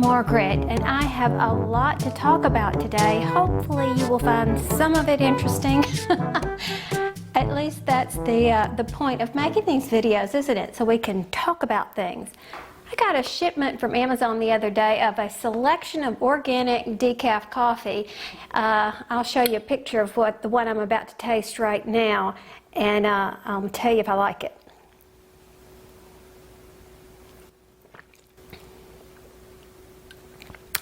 Margaret, and I have a lot to talk about today. Hopefully you will find some of it interesting. At least that's the point of making these videos, isn't it? So we can talk about things. I got a shipment from Amazon the other day of a selection of organic decaf coffee. I'll show you a picture of the one I'm about to taste right now, and I'll tell you if I like it.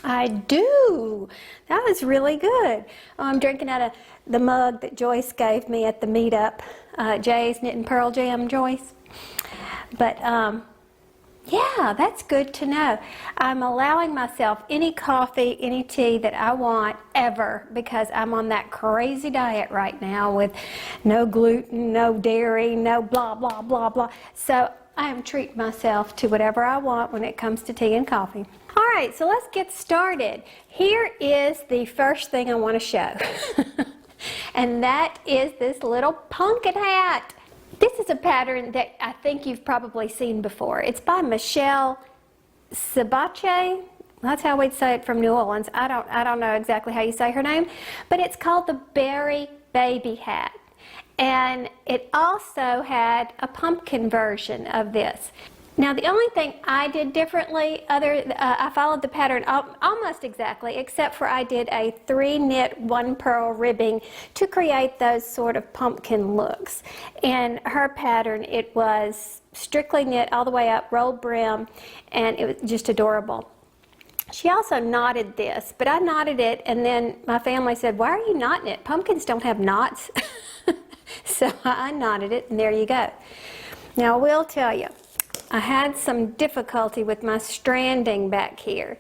I do. That was really good. I'm drinking out of the mug that Joyce gave me at the meetup. Jay's Knit and Pearl Jam, Joyce. But yeah, that's good to know. I'm allowing myself any coffee, any tea that I want ever, because I'm on that crazy diet right now with no gluten, no dairy, no blah, blah, blah, blah. So I'm treating myself to whatever I want when it comes to tea and coffee. All right, so let's get started. Here is the first thing I want to show. And that is this little pumpkin hat. This is a pattern that I think you've probably seen before. It's by Michelle Sabache. That's how we'd say it from New Orleans. I don't know exactly how you say her name, but it's called the Berry Baby Hat. And it also had a pumpkin version of this. Now the only thing I did differently, I followed the pattern almost exactly, except for I did a 3 knit 1 purl ribbing to create those sort of pumpkin looks. And her pattern, it was strictly knit all the way up, rolled brim, and it was just adorable. She also knotted this, but I knotted it, and then my family said, "Why are you knotting it? Pumpkins don't have knots." So I knotted it, and there you go. Now I will tell you, I had some difficulty with my stranding back here,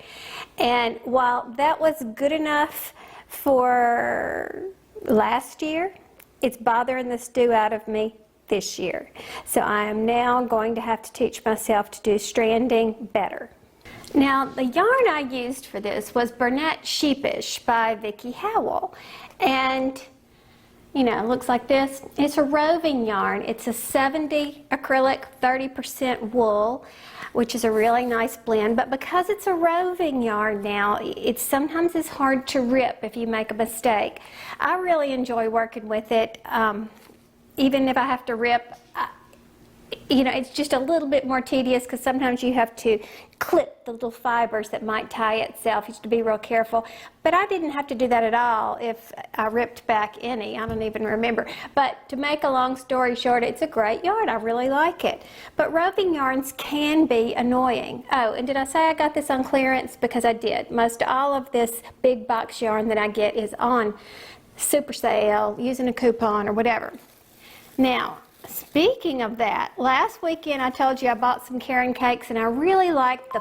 and while that was good enough for last year, it's bothering the stew out of me this year. So I am now going to have to teach myself to do stranding better. Now the yarn I used for this was Bernat Sheepish by Vicki Howell, and you know, it looks like this. It's a roving yarn. It's a 70 acrylic, 30% wool, which is a really nice blend. But because it's a roving yarn now, it sometimes is hard to rip if you make a mistake. I really enjoy working with it. Even if I have to rip, you know, it's just a little bit more tedious because sometimes you have to clip the little fibers that might tie itself. You have to be real careful. But I didn't have to do that at all if I ripped back any. I don't even remember. But to make a long story short, it's a great yarn. I really like it. But roving yarns can be annoying. Oh, and did I say I got this on clearance? Because I did. Most all of this big box yarn that I get is on super sale, using a coupon or whatever. Now, speaking of that, last weekend I told you I bought some Karen cakes, and I really liked the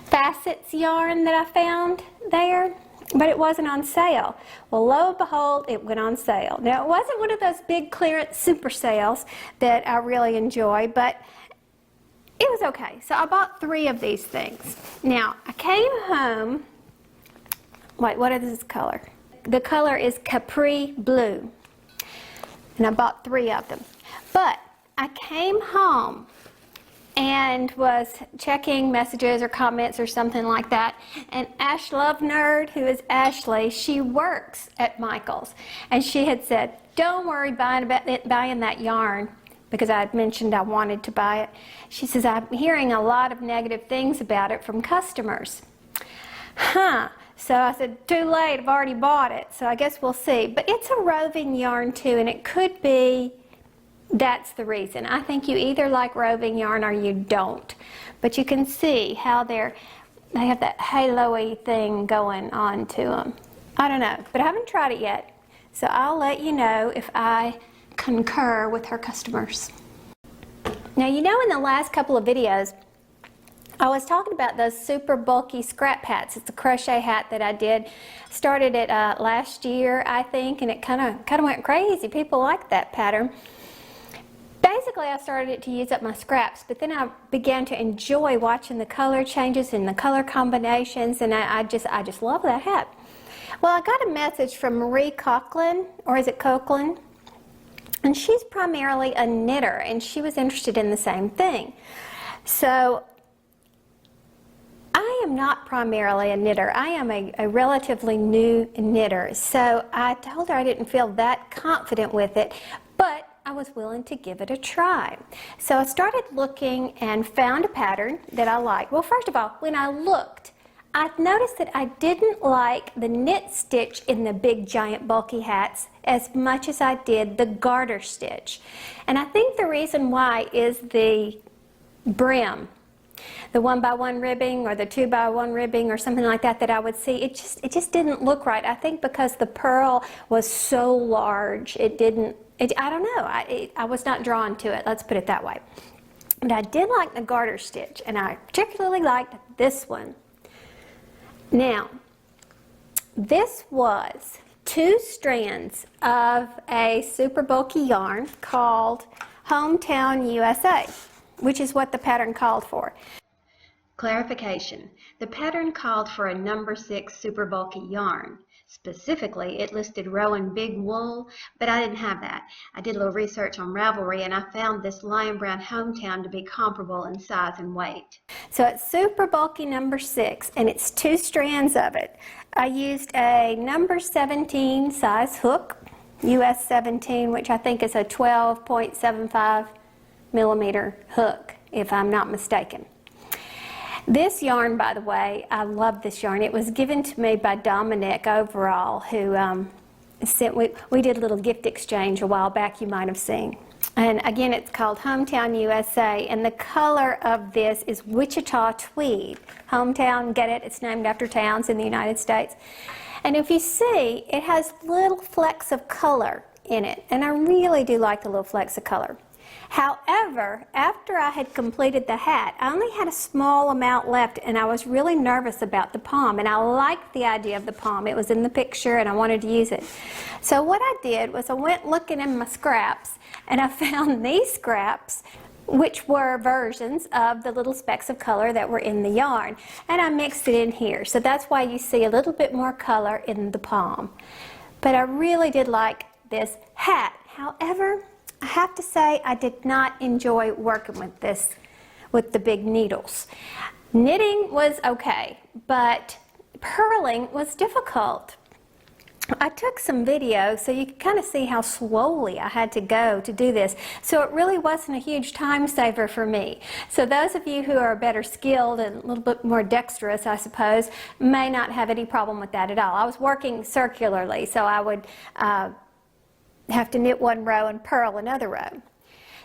facets yarn that I found there, but it wasn't on sale. Well, lo and behold, it went on sale. Now, it wasn't one of those big clearance super sales that I really enjoy, but it was okay. So I bought 3 of these things. Now, I came home. Wait, what is this color? The color is Capri Blue, and I bought 3 of them. But I came home and was checking messages or comments or something like that, and Ash Love Nerd, who is Ashley, she works at Michael's, and she had said, "Don't worry buying that yarn," because I had mentioned I wanted to buy it. She says, "I'm hearing a lot of negative things about it from customers." So I said, too late, I've already bought it, so I guess we'll see. But it's a roving yarn too, and it could be that's the reason. I think you either like roving yarn or you don't. But you can see how they have that halo-y thing going on to them. I don't know, but I haven't tried it yet. So I'll let you know if I concur with her customers. Now, you know, in the last couple of videos, I was talking about those super bulky scrap hats. It's a crochet hat that I did. Started it last year, I think, and it kind of went crazy. People liked that pattern. Basically, I started it to use up my scraps, but then I began to enjoy watching the color changes and the color combinations, and I just love that hat. Well, I got a message from Marie Coughlin, or is it Coughlin? And she's primarily a knitter, and she was interested in the same thing. So I am not primarily a knitter. I am a relatively new knitter. So I told her I didn't feel that confident with it, but I was willing to give it a try. So I started looking and found a pattern that I liked. Well, first of all, when I looked, I noticed that I didn't like the knit stitch in the big giant bulky hats as much as I did the garter stitch. And I think the reason why is the brim. The 1x1 ribbing or the 2x1 ribbing or something like that that I would see, it just didn't look right. I think because the purl was so large, I don't know, I was not drawn to it, let's put it that way. But I did like the garter stitch, and I particularly liked this one. Now, this was 2 strands of a super bulky yarn called Hometown USA, which is what the pattern called for. Clarification, the pattern called for a number 6 super bulky yarn. Specifically, it listed Rowan Big Wool, but I didn't have that. I did a little research on Ravelry, and I found this Lion Brown Hometown to be comparable in size and weight. So it's super bulky number 6, and it's 2 strands of it. I used a number 17 size hook, US 17, which I think is a 12.75 millimeter hook, if I'm not mistaken. This yarn, by the way, I love this yarn. It was given to me by Dominic Overall, who we did a little gift exchange a while back, you might have seen. And again, it's called Hometown USA, and the color of this is Wichita Tweed. Hometown, get it? It's named after towns in the United States. And if you see, it has little flecks of color in it, and I really do like the little flecks of color. However, after I had completed the hat, I only had a small amount left, and I was really nervous about the palm, and I liked the idea of the palm. It was in the picture, and I wanted to use it. So what I did was I went looking in my scraps, and I found these scraps, which were versions of the little specks of color that were in the yarn, and I mixed it in here. So that's why you see a little bit more color in the palm. But I really did like this hat. However, I have to say I did not enjoy working with this, with the big needles. Knitting was okay, but purling was difficult. I took some videos so you can kind of see how slowly I had to go to do this. So it really wasn't a huge time saver for me. So those of you who are better skilled and a little bit more dexterous, I suppose, may not have any problem with that at all. I was working circularly, so I would have to knit one row and purl another row.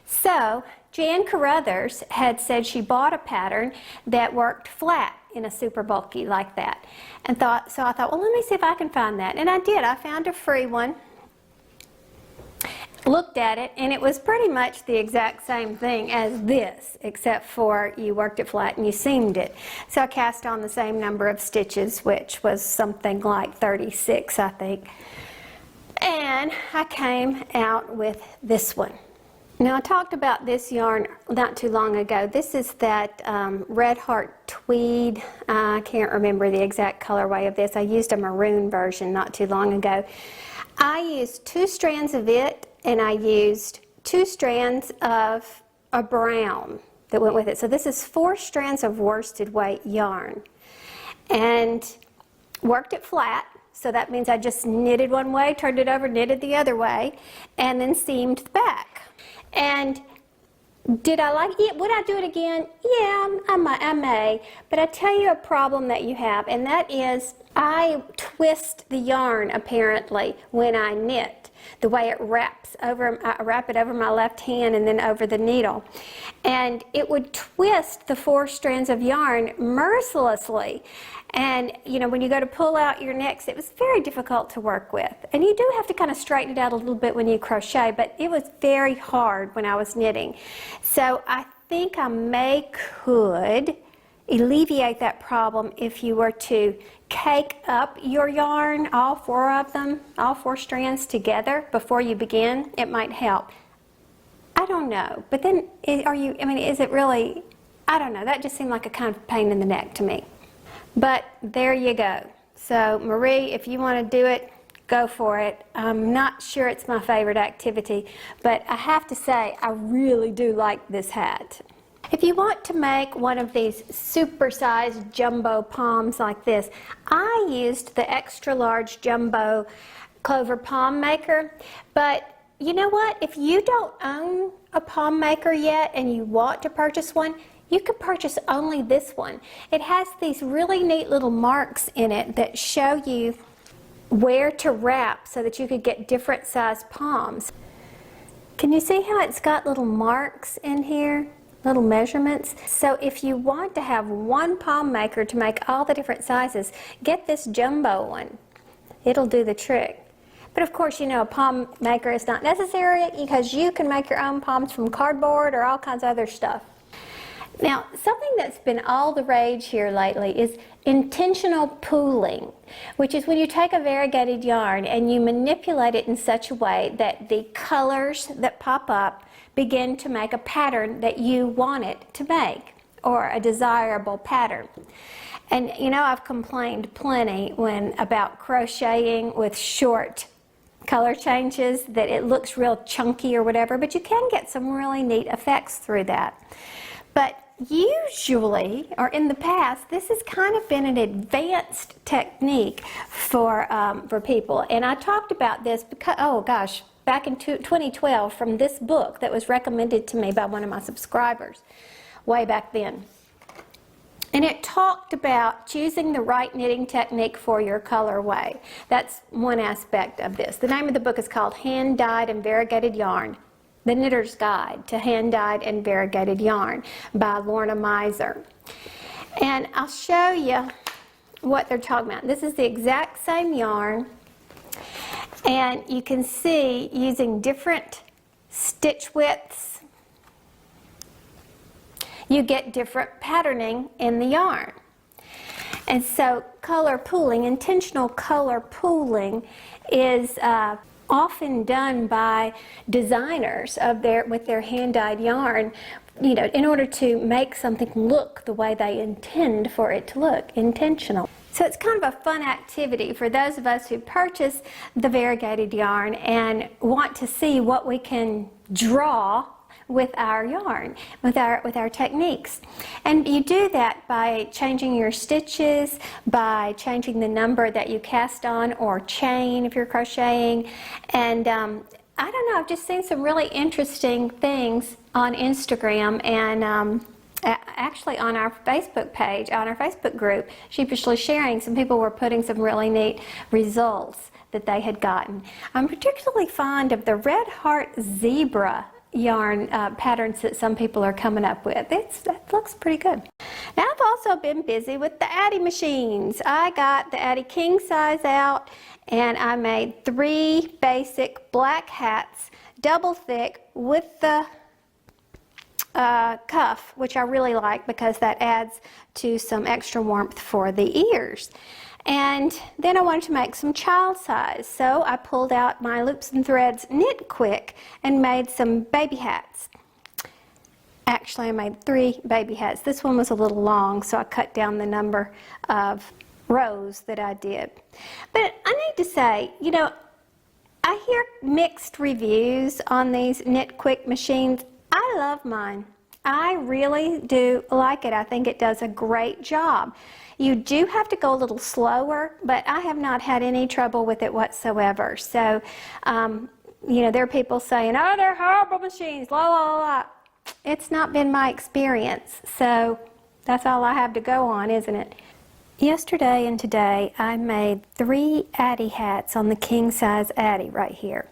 So Jan Carruthers had said she bought a pattern that worked flat in a super bulky like that, and so I thought, well, let me see if I can find that. And I did. I found a free one, looked at it, and it was pretty much the exact same thing as this, except for you worked it flat and you seamed it. So I cast on the same number of stitches, which was something like 36, I think. And I came out with this one. Now, I talked about this yarn not too long ago. This is that Red Heart Tweed. I can't remember the exact colorway of this. I used a maroon version not too long ago. I used 2 strands of it, and I used 2 strands of a brown that went with it. So this is 4 strands of worsted weight yarn. And worked it flat. So that means I just knitted one way, turned it over, knitted the other way, and then seamed the back. And did I like it? Would I do it again? Yeah, I may. But I tell you a problem that you have, and that is I twist the yarn apparently when I knit. The way it wraps over, I wrap it over my left hand and then over the needle. And it would twist the 4 strands of yarn mercilessly. And you know, when you go to pull out your next, it was very difficult to work with. And you do have to kind of straighten it out a little bit when you crochet, but it was very hard when I was knitting. So I think I could alleviate that problem if you were to cake up your yarn, all 4 of them, all 4 strands together before you begin. It might help. I don't know, but then is it really, I don't know, that just seemed like a kind of pain in the neck to me. But there you go. So Marie, if you want to do it, go for it. I'm not sure it's my favorite activity, but I have to say I really do like this hat. If you want to make one of these super-sized jumbo palms like this, I used the extra large jumbo Clover palm maker, but you know what? If you don't own a palm maker yet and you want to purchase one, you can purchase only this one. It has these really neat little marks in it that show you where to wrap so that you could get different size palms. Can you see how it's got little marks in here? Little measurements. So if you want to have one palm maker to make all the different sizes, get this jumbo one. It'll do the trick. But of course, you know, a palm maker is not necessary because you can make your own palms from cardboard or all kinds of other stuff. Now, something that's been all the rage here lately is intentional pooling, which is when you take a variegated yarn and you manipulate it in such a way that the colors that pop up begin to make a pattern that you want it to make, or a desirable pattern. And you know, I've complained plenty about crocheting with short color changes, that it looks real chunky or whatever, but you can get some really neat effects through that. But usually, or in the past, this has kind of been an advanced technique for people. And I talked about this because, oh gosh, back in 2012 from this book that was recommended to me by one of my subscribers way back then. And it talked about choosing the right knitting technique for your colorway. That's one aspect of this. The name of the book is called Hand Dyed and Variegated Yarn, The Knitter's Guide to Hand Dyed and Variegated Yarn by Lorna Miser. And I'll show you what they're talking about. This is the exact same yarn, and you can see using different stitch widths, you get different patterning in the yarn. And so color pooling, intentional color pooling, is often done by designers with their hand-dyed yarn, you know, in order to make something look the way they intend for it to look, intentional. So it's kind of a fun activity for those of us who purchase the variegated yarn and want to see what we can draw with our yarn, with our techniques. And you do that by changing your stitches, by changing the number that you cast on or chain if you're crocheting. And I don't know, I've just seen some really interesting things on Instagram and actually on our Facebook page, on our Facebook group, Sheepishly Sharing. Some people were putting some really neat results that they had gotten. I'm particularly fond of the Red Heart Zebra yarn patterns that some people are coming up with. That looks pretty good. Now, I've also been busy with the Addi machines. I got the Addi King size out and I made 3 basic black hats, double thick, with the cuff, which I really like because that adds to some extra warmth for the ears. And then I wanted to make some child size, so I pulled out my Loops and Threads Knit Quick and made some baby hats. Actually, I made 3 baby hats. This one was a little long, so I cut down the number of rows that I did. But I need to say, you know, I hear mixed reviews on these Knit Quick machines. I love mine. I really do like it. I think it does a great job. You do have to go a little slower, but I have not had any trouble with it whatsoever. So, you know, there are people saying, oh, they're horrible machines, la, la, la, la. It's not been my experience, so that's all I have to go on, isn't it? Yesterday and today, I made 3 Addi hats on the king size Addi right here.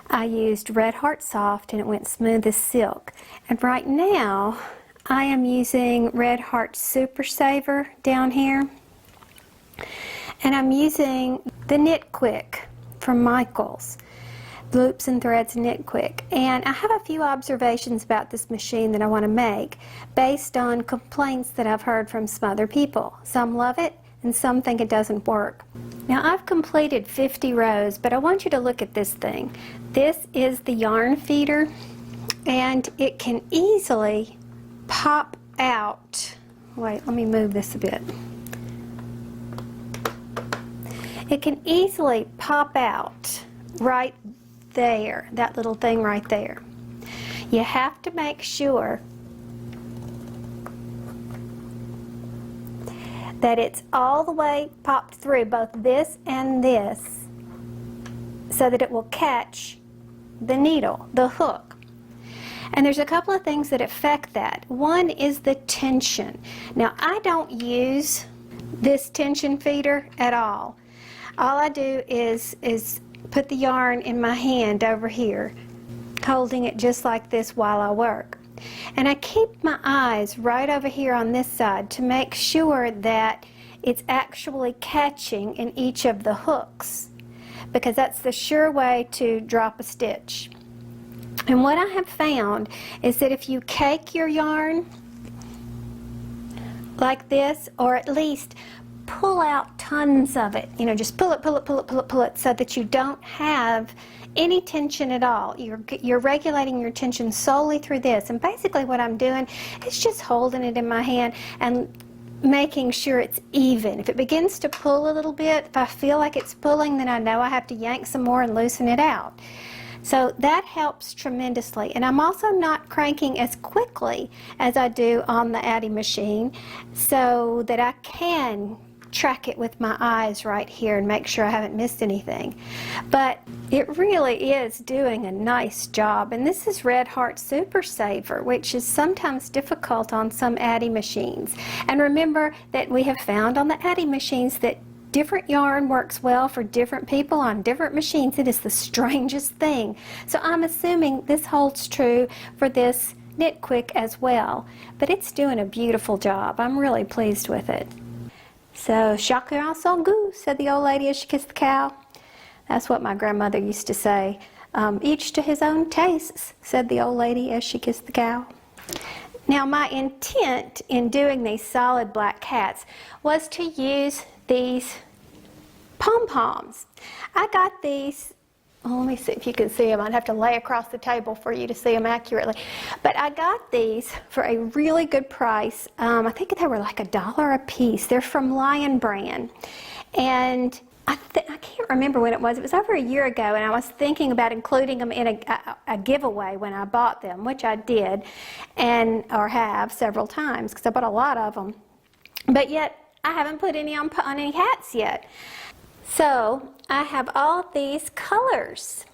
I used Red Heart Soft and it went smooth as silk. And right now, I am using Red Heart Super Saver down here. And I'm using the Knit Quick from Michaels, Loops and Threads Knit Quick. And I have a few observations about this machine that I want to make based on complaints that I've heard from some other people. Some love it and some think it doesn't work. Now, I've completed 50 rows, but I want you to look at this thing. This is the yarn feeder, and it can easily pop out. Wait, let me move this a bit. It can easily pop out right there, that little thing right there. You have to make sure that it's all the way popped through, both this and this, so that it will catch the needle, the hook. And there's a couple of things that affect that. One is the tension. Now, I don't use this tension feeder at all. All I do is put the yarn in my hand over here, holding it just like this while I work. And I keep my eyes right over here on this side to make sure that it's actually catching in each of the hooks, because that's the sure way to drop a stitch. And what I have found is that if you cake your yarn like this, or at least pull out tons of it, just pull it so that you don't have any tension at all. You're regulating your tension solely through this. And basically what I'm doing is just holding it in my hand and making sure it's even. If it begins to pull a little bit, if I feel like it's pulling, then I know I have to yank some more and loosen it out. So that helps tremendously. And I'm also not cranking as quickly as I do on the Addi Machine, so that I can track it with my eyes right here and make sure I haven't missed anything. But it really is doing a nice job. And this is Red Heart Super Saver, which is sometimes difficult on some Addi machines. And remember that we have found on the Addi machines that different yarn works well for different people on different machines. It is the strangest thing. So I'm assuming this holds true for this Knit Quick as well. But it's doing a beautiful job. I'm really pleased with it. So, chacun son goût, said the old lady as she kissed the cow. That's what my grandmother used to say. Each to his own tastes, said the old lady as she kissed the cow. Now, my intent in doing these solid black hats was to use these pom-poms. I got these, well, let me see if you can see them. I'd have to lay across the table for you to see them accurately. But I got these for a really good price. I think they were like $1 a piece. They're from Lion Brand. And I can't remember when it was. It was over a year ago, and I was thinking about including them in a giveaway when I bought them, which I did, or have several times, because I bought a lot of them. But yet, I haven't put any on any hats yet. So I have all these colors.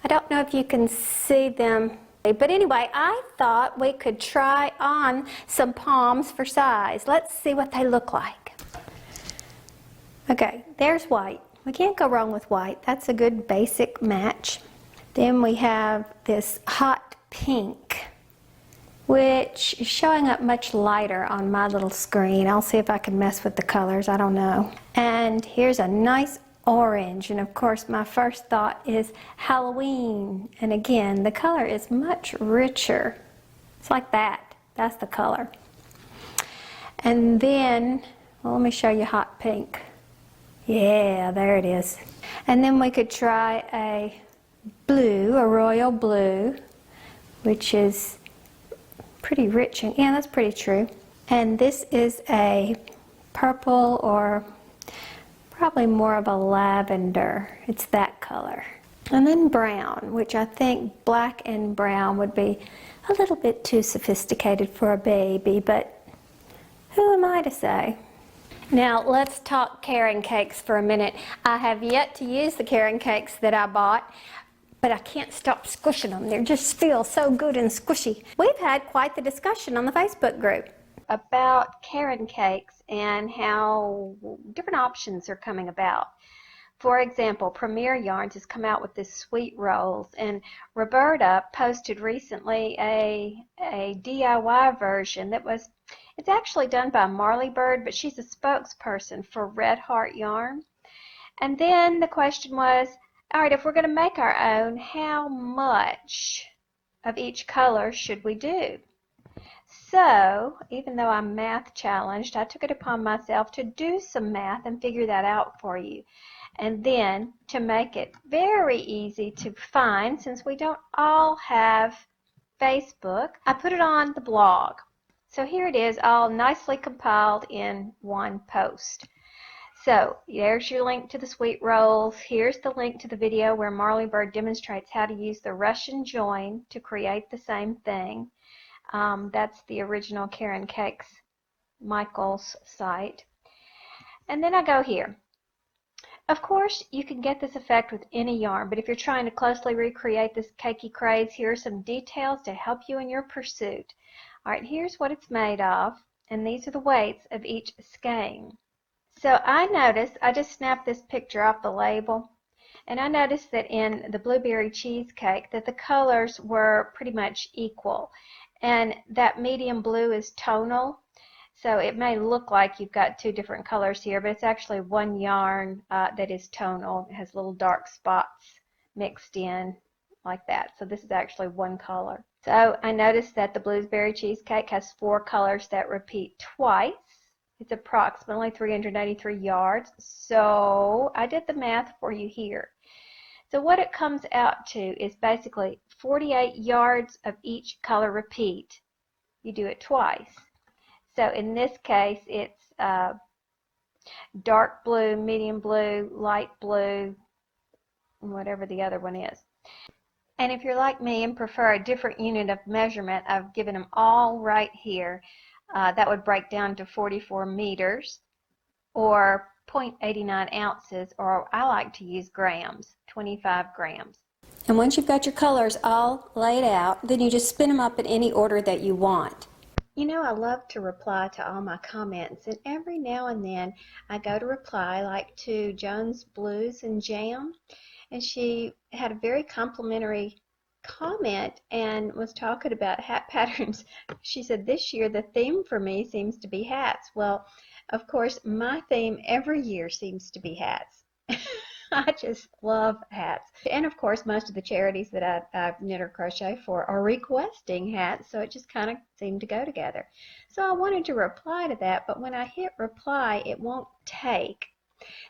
I don't know if you can see them, but anyway, I thought we could try on some poms for size. Let's see what they look like. Okay, there's white. We can't go wrong with white. That's a good basic match. Then we have this hot pink, which is showing up much lighter on my little screen. I'll see if I can mess with the colors, I don't know. And here's a nice orange, and of course my first thought is Halloween. And again, the color is much richer. It's like that. That's the color. And then, well, let me show you hot pink. Yeah, there it is. And then we could try a blue, a royal blue, which is pretty rich, and yeah, that's pretty true. And this is a purple, or probably more of a lavender. It's that color. And then brown, which I think black and brown would be a little bit too sophisticated for a baby, but who am I to say? Now let's talk carrot cakes for a minute. I have yet to use the carrot cakes that I bought, but I can't stop squishing them. They just feel so good and squishy. We've had quite the discussion on the Facebook group about carrot cakes and how different options are coming about. For example, Premier Yarns has come out with this sweet rolls, and Roberta posted recently a DIY version that was, it's actually done by Marley Bird, but she's a spokesperson for Red Heart Yarn. And then the question was, all right, if we're going to make our own, how much of each color should we do? So, even though I'm math challenged, I took it upon myself to do some math and figure that out for you. And then, to make it very easy to find, since we don't all have Facebook, I put it on the blog. So here it is, all nicely compiled in one post. So there's your link to the sweet rolls. Here's the link to the video where Marley Bird demonstrates how to use the Russian join to create the same thing. That's the original carrot cakes Michael's site. And then I go here. Of course, you can get this effect with any yarn, but if you're trying to closely recreate this cakey craze, here are some details to help you in your pursuit. All right, here's what it's made of, and these are the weights of each skein. So I noticed, I just snapped this picture off the label, and I noticed that in the blueberry cheesecake that the colors were pretty much equal, and that medium blue is tonal. So it may look like you've got two different colors here, but it's actually one yarn that is tonal. It has little dark spots mixed in like that. So this is actually one color. So I noticed that the blueberry cheesecake has 4 colors that repeat twice. It's approximately 383 yards. So I did the math for you here. So what it comes out to is basically 48 yards of each color repeat. You do it twice. So in this case, it's dark blue, medium blue, light blue, and whatever the other one is. And if you're like me and prefer a different unit of measurement, I've given them all right here. That would break down to 44 meters or 0.89 ounces, or I like to use grams, 25 grams. And once you've got your colors all laid out, then you just spin them up in any order that you want. You know, I love to reply to all my comments, and every now and then I go to reply, like to Joan's Blues and Jam, and she had a very complimentary comment and was talking about hat patterns. She said, this year the theme for me seems to be hats. Well, of course, my theme every year seems to be hats. I just love hats. And of course, most of the charities that I knit or crochet for are requesting hats, so it just kind of seemed to go together. So I wanted to reply to that, but when I hit reply, it won't take.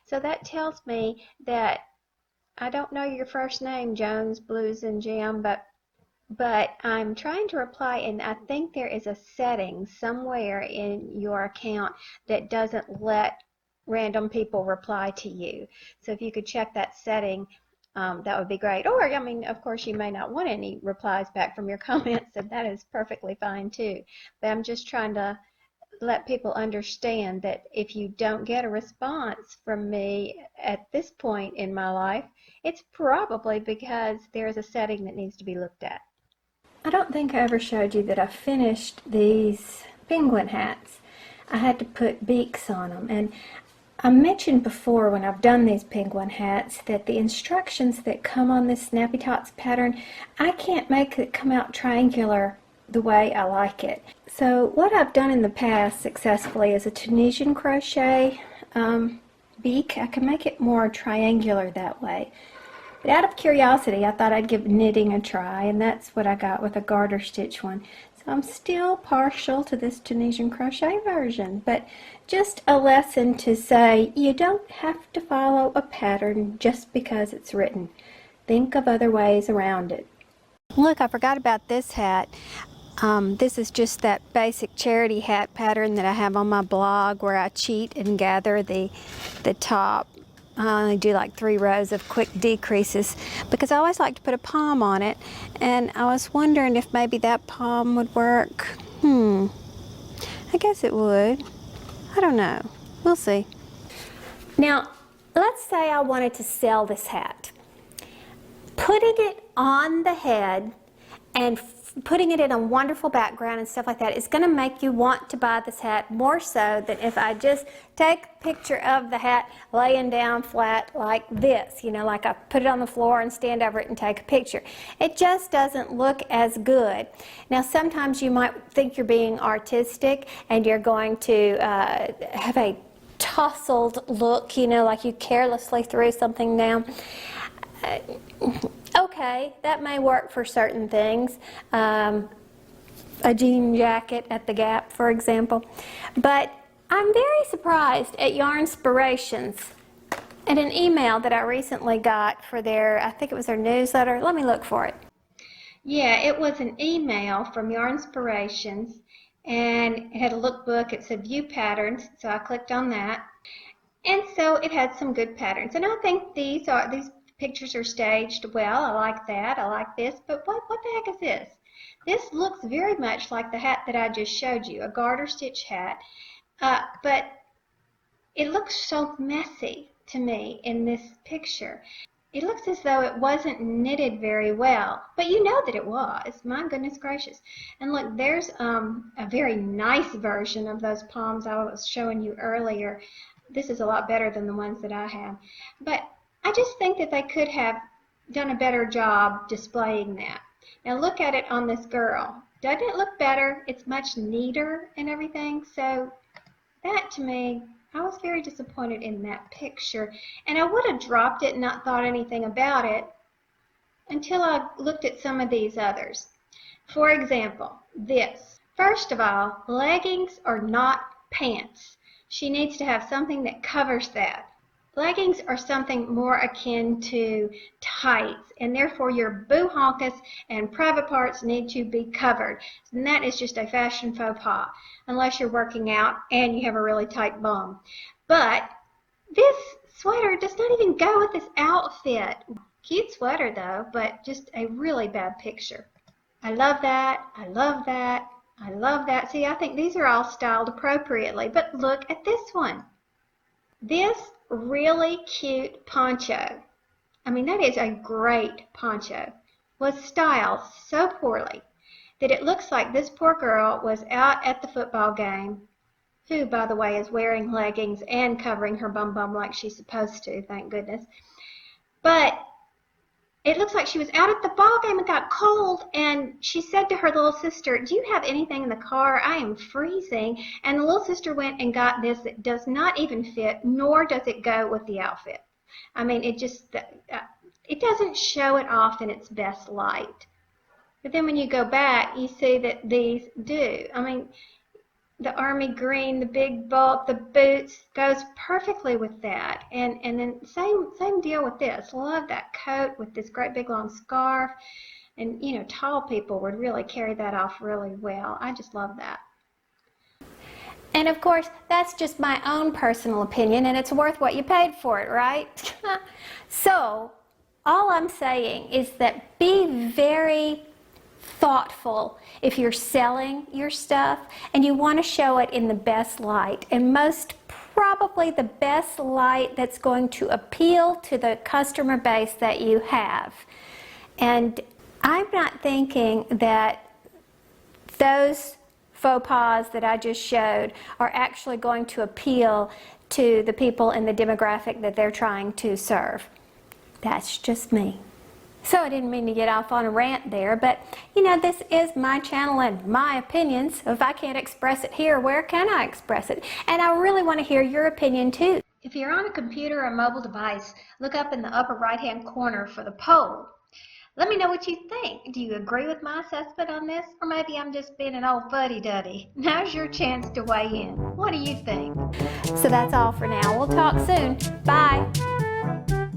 So that tells me that I don't know your first name, Jones, Blues, and Jam, but I'm trying to reply, and I think there is a setting somewhere in your account that doesn't let random people reply to you. So if you could check that setting, that would be great. Or, I mean, of course, you may not want any replies back from your comments, and that is perfectly fine too. But I'm just trying to let people understand that if you don't get a response from me at this point in my life, it's probably because there's a setting that needs to be looked at. I don't think I ever showed you that I finished these penguin hats. I had to put beaks on them, and I mentioned before when I've done these penguin hats that the instructions that come on this Snappy Tots pattern, I can't make it come out triangular the way I like it. So what I've done in the past successfully is a Tunisian crochet beak. I can make it more triangular that way. But out of curiosity, I thought I'd give knitting a try, and that's what I got with a garter stitch one. So I'm still partial to this Tunisian crochet version, but just a lesson to say you don't have to follow a pattern just because it's written. Think of other ways around it. Look, I forgot about this hat. This is just that basic charity hat pattern that I have on my blog where I cheat and gather the top. I only do like 3 rows of quick decreases because I always like to put a palm on it, and I was wondering if maybe that palm would work. I guess it would. I don't know. We'll see. Now, let's say I wanted to sell this hat. Putting it on the head and putting it in a wonderful background and stuff like that is going to make you want to buy this hat more so than if I just take a picture of the hat laying down flat like this, you know, like I put it on the floor and stand over it and take a picture. It just doesn't look as good. Now sometimes you might think you're being artistic and you're going to have a tousled look, you know, like you carelessly threw something down. Okay, that may work for certain things, a jean jacket at the Gap, for example, but I'm very surprised at Yarnspirations and an email that I recently got for their, I think it was their newsletter. Let me look for it. Yeah, it was an email from Yarnspirations, and it had a lookbook. It said view patterns, so I clicked on that, and so it had some good patterns, and I think these pictures are staged well. I like that. I like this. But what the heck is this? This looks very much like the hat that I just showed you, a garter stitch hat. but it looks so messy to me in this picture. It looks as though it wasn't knitted very well, but you know that it was. My goodness gracious. And look, there's a very nice version of those palms I was showing you earlier. This is a lot better than the ones that I have. But I just think that they could have done a better job displaying that. Now look at it on this girl. Doesn't it look better? It's much neater and everything. So that to me, I was very disappointed in that picture, and I would have dropped it and not thought anything about it until I looked at some of these others. For example, this. First of all, leggings are not pants. She needs to have something that covers that. Leggings are something more akin to tights, and therefore your boo-honkus and private parts need to be covered. And that is just a fashion faux pas, unless you're working out and you have a really tight bum. But this sweater does not even go with this outfit. Cute sweater though, but just a really bad picture. I love that. I love that. I love that. See, I think these are all styled appropriately, but look at this one. This really cute poncho, I mean that is a great poncho, was styled so poorly that it looks like this poor girl was out at the football game, who by the way is wearing leggings and covering her bum bum like she's supposed to, thank goodness. But it looks like she was out at the ball game and got cold, and she said to her little sister, "Do you have anything in the car? I am freezing." And the little sister went and got this that does not even fit, nor does it go with the outfit. I mean, it doesn't show it off in its best light. But then when you go back, you see that these do. I mean, the army green, the big bulk, the boots goes perfectly with that. And then same deal with this. Love that coat with this great big long scarf. And you know, tall people would really carry that off really well. I just love that. And of course, that's just my own personal opinion, and it's worth what you paid for it, right? So, all I'm saying is that be very thoughtful if you're selling your stuff and you want to show it in the best light, and most probably the best light that's going to appeal to the customer base that you have. And I'm not thinking that those faux pas that I just showed are actually going to appeal to the people in the demographic that they're trying to serve. That's just me. So I didn't mean to get off on a rant there, but you know, this is my channel and my opinions. If I can't express it here, where can I express it? And I really want to hear your opinion too. If you're on a computer or mobile device, look up in the upper right-hand corner for the poll. Let me know what you think. Do you agree with my assessment on this? Or maybe I'm just being an old fuddy-duddy. Now's your chance to weigh in. What do you think? So that's all for now. We'll talk soon. Bye.